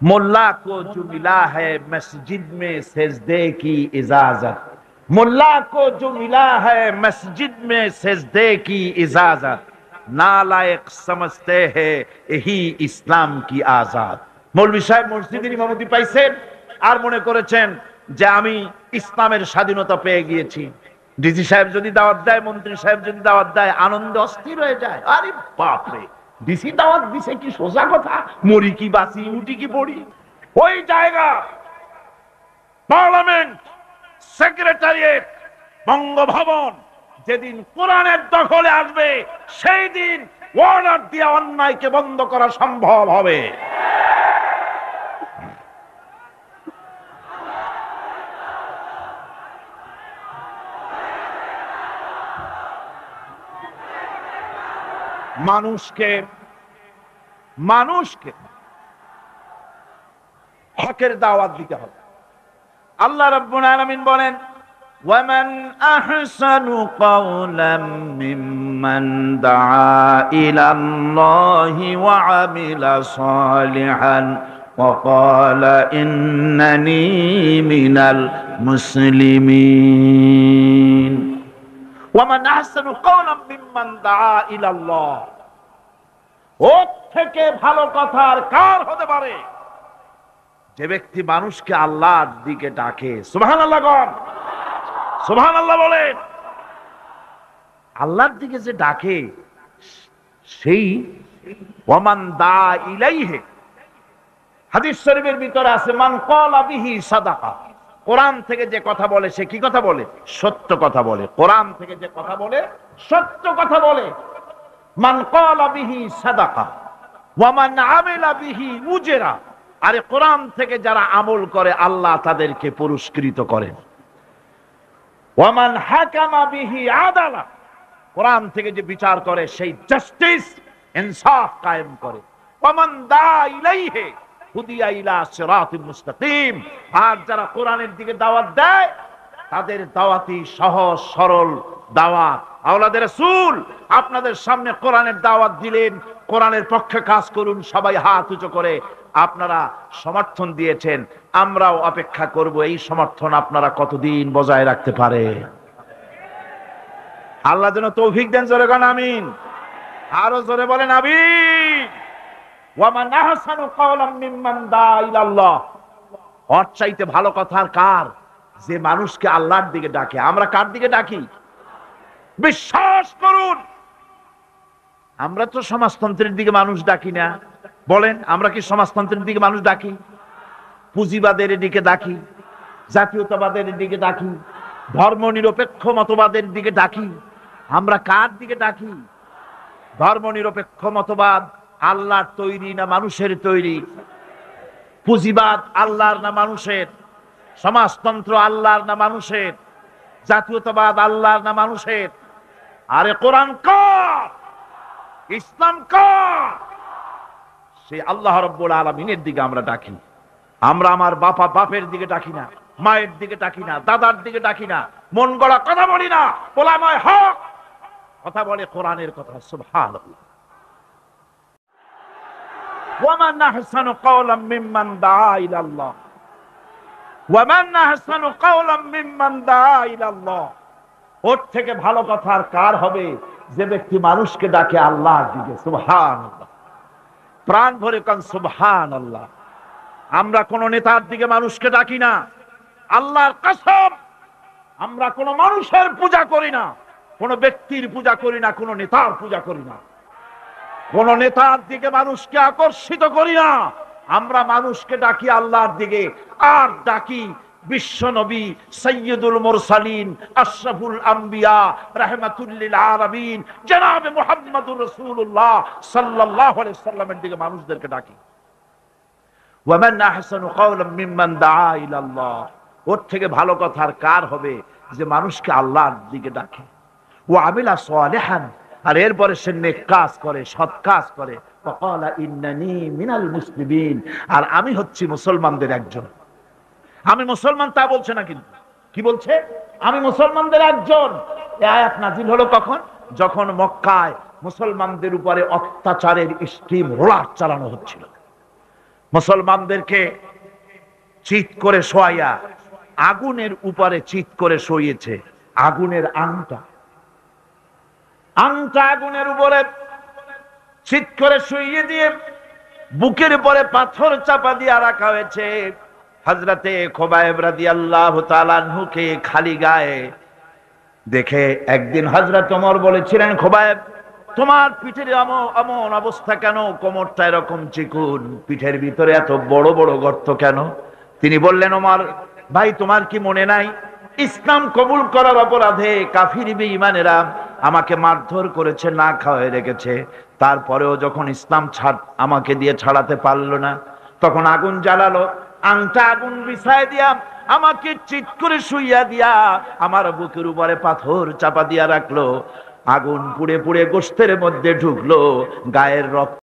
मोल्ला को जो मिला है मस्जिद में सजदे की इजाजत, मुल्ला को जो मिला है मस्जिद में सजदे की इजाजत, नालायक समझते हैं यही इस्लाम की आजाद। मौलवी साहेब মসজিদের ইমামতি পাইছেন আর মনে করেছেন যে আমি ইসলামের স্বাধীনতা পেয়ে গিয়েছি। ডিসি সাহেব যদি দাওয়াত দেয়, মন্ত্রী সাহেব যদি দাওয়াত দেয়, আনন্দ অস্থির হয়ে যায়। আরে বাপ রে, ডিসি দাওয়াত দিছে কি সোজা কথা, মরি কি বাঁচি, উঠি কি পড়ি। ওই জায়গা পার্লামেন্ট, সেক্রেটারিয়েট, বঙ্গভবন যেদিন কোরআনের দখলে আসবে সেই দিন অর্ডার দিয়ে অন্যায়কে বন্ধ করা সম্ভব হবে। মানুষকে হকের দাওয়াত দিতে হবে। আল্লাহ রাব্বুল আলামিন বলেন, ওয়ামান আহসানু কাওলাম মিম্মান দাআ ইলাল্লাহি ওয়া আমিলা সালিহান ওয়া ক্বালা ইন্নানী মিনাল মুসলিমিন। ওয়ামান আহসানু কাওলাম মিম্মান দাআ ইলাল্লাহ, ওর থেকে ভালো কথা আর কার হতে পারে যে ব্যক্তি মানুষকে আল্লাহর দিকে ডাকে। সুবহানাল্লাহ বলেন, সুবহানাল্লাহ বলেন। আল্লাহর দিকে যে ডাকে সেই ওয়ামান দা ইলাইহি, হাদিস শরীফের ভিতরে আছে মান ক্বালা বিহি সাদাকা, কোরআন থেকে যে কথা বলে সে কি কথা বলে? সত্য কথা বলে। কোরআন থেকে যে কথা বলে সত্য কথা বলে। মান ক্বালা বিহি সাদাকা ওয়া মান আমিলা বিহি উজরা, আরে কোরআন থেকে যারা আমল করে আল্লাহ তাদেরকে পুরস্কৃত করেন। ওয়া মান হাকামা বিহি আদালা, কোরআন থেকে যে বিচার করে সেই জাস্টিস, ইনসাফ কায়েম করে। ওয়া মান দা ইলাইহি হুদিয়া ইলা সিরাতিল মুস্তাকিম, আর যারা কোরআনের দিকে দাওয়াত দেয় তাদের দাওয়াতি সহজ সরল দাওয়াত। আওলাদে রাসূল আপনাদের সামনে কোরআনের দাওয়াত দিলেন, কোরআনের পক্ষে কাজ করুন, সবাই হাত উঁচু করে আপনারা সমর্থন দিয়েছেন। আমরাও অপেক্ষা করব এই সমর্থন আপনারা কতদিন বজায় রাখতে পারে। আল্লাহ যেন তৌফিক দেন। জোরে বলেন আমিন। আরো জোরে বলেন আমিন। ওয়ামান আহসানু কাওলাম মিম্মান দা ইলাল্লাহ, ওর চাইতে ভালো কথা আর কার যে মানুষকে আল্লাহর দিকে ডাকে। আমরা কার দিকে ডাকি? বিশ্বাস করুন, আমরা তো সমাজতন্ত্রের দিকে মানুষ ডাকি না। বলেন, আমরা কি সমাজতন্ত্রের দিকে মানুষ ডাকি? পুঁজিবাদের দিকে ডাকি, জাতীয়তাবাদের দিকে ডাকি, ধর্ম নিরপেক্ষ মতবাদের দিকে ডাকি। আমরা কার দিকে ডাকি? ধর্ম নিরপেক্ষ মতবাদ আল্লাহর তৈরি না মানুষের তৈরি? পুঁজিবাদ আল্লাহর না মানুষের? সমাজতন্ত্র আল্লাহর না মানুষের? জাতীয়তাবাদ আল্লাহর না মানুষের? আরে কোরআন কার? ইসলাম কার? সেই আল্লাহ রাব্বুল আলামিনের দিকে আমরা ডাকি। আমরা আমার বাপের দিকে ডাকি না, মায়ের দিকে ডাকি না, দাদার দিকে ডাকি না, মন গড়া কথা বলি না। ওলামায়ে হক কথা বলে কোরআনের কথা। সুবহানাল্লাহ। ওয়ামান আহসানু কাওলাম মিম্মান দাআ ইলাল্লাহ, ওয়ামান আহসানু কাওলাম মিম্মান দাআ ইলাল্লাহ, ওর থেকে ভালো কথা আর কার হবে যে ব্যক্তি মানুষকে ডাকে আল্লাহর দিকে। সুবহানাল্লাহ। প্রাণ ভরে কান সুবহানাল্লাহ। আমরা কোন নেতার দিকে মানুষকে ডাকি না। আল্লাহর কসম, আমরা কোন মানুষের পূজা করি না, কোন ব্যক্তির পূজা করি না, কোন নেতার পূজা করি না, কোন নেতার দিকে মানুষকে আকর্ষিত করি না। আমরা মানুষকে ডাকি আল্লাহর দিকে, আর ডাকি বিশ্ব নবী সাইয়্যিদুল মুরসালিন আশরাফুল আম্বিয়া রাহমাতুল লিল আলামিন জনাবে মুহাম্মদুর রাসূলুল্লাহ সাল্লাল্লাহু আলাইহি সাল্লামের দিকে মানুষদেরকে ডাকি। ওয়ামান আহসানু কাওলাম মিম্মান দাআ ইলাল্লাহ, ওর থেকে ভালো কথা আর কার হবে যে মানুষকে আল্লাহর দিকে ডাকে। ওয়া আমিলা সালিহান, আর এরপরে সে নেক কাজ করে, সৎ কাজ করে। ওয়া ক্বালা ইন্নানী মিনাল মুসলিমিন, আর আমি হচ্ছি মুসলমানদের একজন। আমি মুসলমান তা বলছে না, কিন্তু কি বলছে? আমি মুসলমানদের একজন। এই আয়াত নাজিল হলো কখন? যখন মক্কায় মুসলমানদের উপরে অত্যাচারের স্টিম রোলার চালানো হচ্ছিল। মুসলমানদেরকে চিৎ করে শোয়াইয়া আগুনের উপরে চিৎ করে শোইয়েছে। আগুনের আংটা আগুনের উপরে চিৎ করে শুইয়ে দিয়ে বুকের উপরে পাথর চাপা দিয়ে রাখা হয়েছে। হযরতে খুবাইব রাদিয়াল্লাহু তাআলা আনহুকে খালি গায়ে দেখে একদিন হযরত ওমর বলেছিলেন, খুবাইব, তোমার পিঠের এমন অবস্থা কেন? কোমরটা এরকম চিকুন, পিঠের ভিতরে এত বড় বড় গর্ত কেন? তিনি বললেন, ওমর ভাই, তোমার কি মনে নাই ইসলাম কবুল করার অপরাধে কাফির বেঈমানেরা আমাকে মারধর করেছে, না খাওয়ায় রেখেছে। তারপরেও যখন ইসলাম আমাকে দিয়ে ছাড়াতে পারলো না, তখন আগুন জ্বালালো, আংটা আগুন বিছায় দিয়া আমাকে চিৎ করে শুইয়া দিয়া আমার বুকের উপরে পাথর চাপা দিয়া রাখলো। আগুন পুড়ে পুড়ে গোশতের মধ্যে ঢুকলো, গায়ের রক্ত